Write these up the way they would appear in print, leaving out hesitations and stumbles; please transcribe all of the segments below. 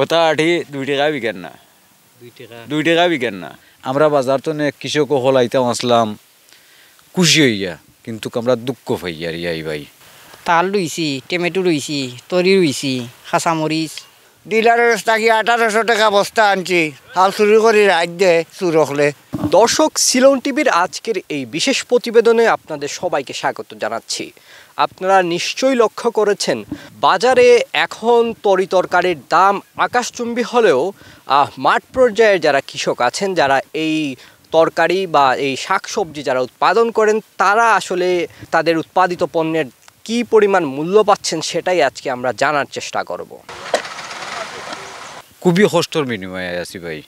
ওটা আঠি 2 টাকা বিকেন না, 2 টাকা বিকেন না। আমরা বাজার তো কৃষক হলাইতাম আসলাম খুশি হইয়া, কিন্তু আমরা দুঃখ পাইয়া রিয়াই ভাই। তাল রুইছি, টমেটো রুইছি, তরি রুইছি, কাঁচামরিচ। ডিলারের থাকি 1800 টাকা বস্তা আনছি, হাল চুরি করে রাত দে চুর হলে। দর্শক, সিলোন টিভির আজকের এই বিশেষ প্রতিবেদনে আপনাদের সবাইকে স্বাগত জানাচ্ছি। আপনারা নিশ্চয়ই লক্ষ্য করেছেন বাজারে এখন তরিতরকারির দাম আকাশচুম্বী হলেও মাঠ পর্যায়ে যারা কৃষক আছেন, যারা এই তরকারি বা এই শাকসবজি যারা উৎপাদন করেন, তারা আসলে তাদের উৎপাদিত পণ্যের কী পরিমাণ মূল্য পাচ্ছেন সেটাই আজকে আমরা জানার চেষ্টা করব। খুবই কষ্টর বিনিময়ে আছি ভাই।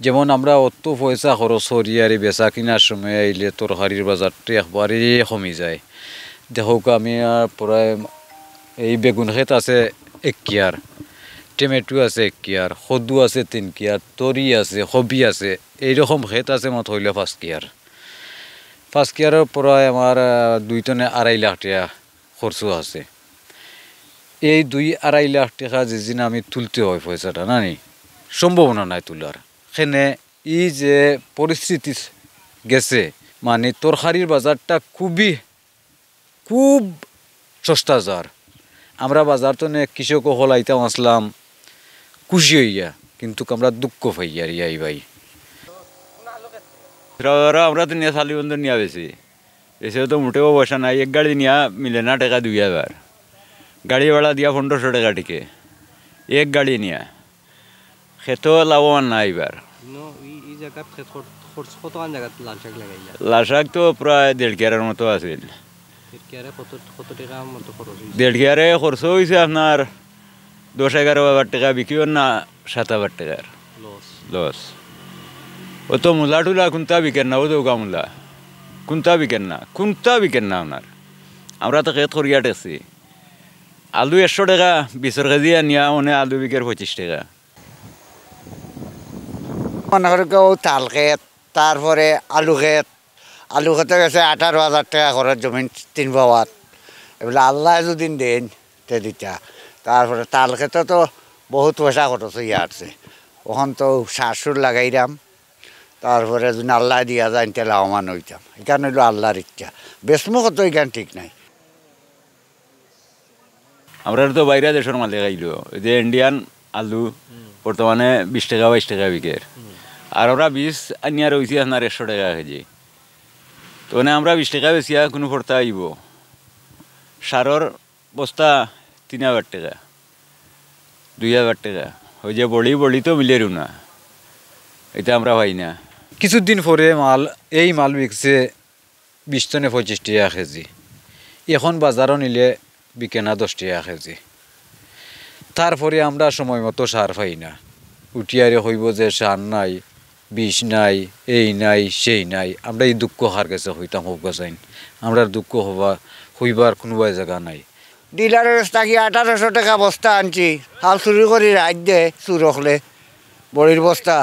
যেমন আমরা অত পয়সা খরচ করি আর বেচা কিনার সময় আইলে তরকারির বাজারটা একবারে কমে যায়। দেখো আমি প্রায় এই বেগুন ক্ষেত আছে 1 কিয়ার, টমেটো আছে 1 কিয়ার, কদু আছে 3 কিয়ার, তরি আছে, কবি আছে, এইরকম ক্ষেত আছে মত হইলে 5 কিয়ার। 5 কিয়ারের প্রায় আমার 2 টনে 2.5 লাখ টাকা খরচ আছে। এই 2-2.5 লাখ টাকা যেদিন আমি তুলতে হয় পয়সাটা নানি সম্ভাবনা নাই তোলার। সেনে এই যে পরিস্থিতি গেছে, মানে তরকারির বাজারটা খুব সস্তা যার। আমরা বাজার তো কৃষক হলাইতাম আসলাম খুশি হইয়া, কিন্তু আমরা দুঃখ পাইয়া রিয়াই ভাই। আমরা তো নিয়ে শালি বন্ধু নিয়ে বেশি তো মোটেও পয়সা নাই। 1 গাড়ি নিয়ে মিলে না টাকা 2000, গাড়ি ভাড়া দিয়া 1500 টাকা টিকে 1 গাড়ি নিয়ে। খেতো লাভবান না এবার। লাল শাক তো প্রায় 1.5 কিয়ারের মতো আছিল। 1.5 কিয়ারে খরচ হয়েছে আপনার 10-11 টাকা বিক্রি না 7 টাকার লস। ও তো মূলা টুলা কোনটা বিকেন না, ও তো মূলা কোনটা বিকেন না আপনার। আমরা তো খেত করিয়া টেকছি। আলু 100 টাকা 20 কেজি আনিয়া মনে আলু বিকের 25 টাকা। মনে করি কেউ তাল ক্ষেত, তারপরে আলু খেতে গেছে 18,000 টাকা ঘরের জমিন 3 বাবাত। এগুলো আল্লাহ যদি দেন তে দিতা। তারপরে তাল খেতে তো বহুত পয়সা খরচ হইয়া আসছে। ওখান তো সার সুর লাগাইলাম, তারপরে যদি আল্লাহ দিয়া যায় তাহলে লাভবান হইতাম। এখানে হইলো আল্লাহর ইচ্ছা। বেসমুখ তো এখানে ঠিক নাই। আমরা তো বাইরে দেশের মালিক আইলো, যে ইন্ডিয়ান আলু বর্তমানে 20 টাকা 22 টাকা বিকের। আর ওরা 20 আনিয়া রয়েছে আপনার 100 টাকা কেজি। তো আমরা 20 টাকা বেশিয়া কোনো ফর্তা আইব। সারর বস্তা 3000 টাকা 2000 টাকা ওই যে বড়ি তো মিলেরও না, এটা আমরা পাই না। কিছুদিন পরে এই মাল বিকছে 20 টনে 25 টাকা কেজি। এখন বাজারও নিলে বিকে না 10 টাকা কেজি। তারপরে আমরা সময় মতো সার পাই না। উঠিয়ারে হইব যে সার নাই, বিষ নাই, এই নাই সেই নাই। আমরা এই দুঃখ হার গেছে হইতাম হোক গাছাইন। আমরা দুঃখ হইবার কোনো জায়গা নাই। ডিলারের থাকি 1800 টাকা বস্তা আনছি, হাল চুরি করে রাত দে চুর হলে বড়ির বস্তা।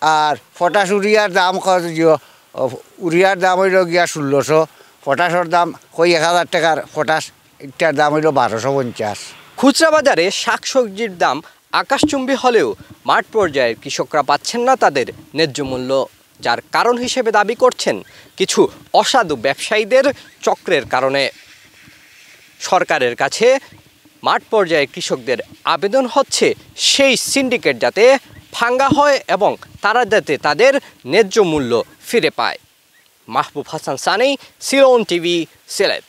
আর পটাশ উড়িয়ার দাম উড়িয়ার দাম হইল গিয়া 1600, পটাশের দাম 1000 টাকার পটাশ, একটার দাম হইল 1250। খুচরা বাজারে শাকসবজির দাম আকাশচুম্বী হলেও মাঠ পর্যায়ের কৃষকরা পাচ্ছেন না তাদের ন্যায্য মূল্য, যার কারণ হিসেবে দাবি করছেন কিছু অসাধু ব্যবসায়ীদের চক্রের কারণে। সরকারের কাছে মাঠ পর্যায়ে কৃষকদের আবেদন হচ্ছে সেই সিন্ডিকেট যাতে ভাঙ্গা হয় এবং তারা যাতে তাদের ন্যায্য মূল্য ফিরে পায়। মাহবুব হাসান সানি, সিলোন টিভি, সিলেট।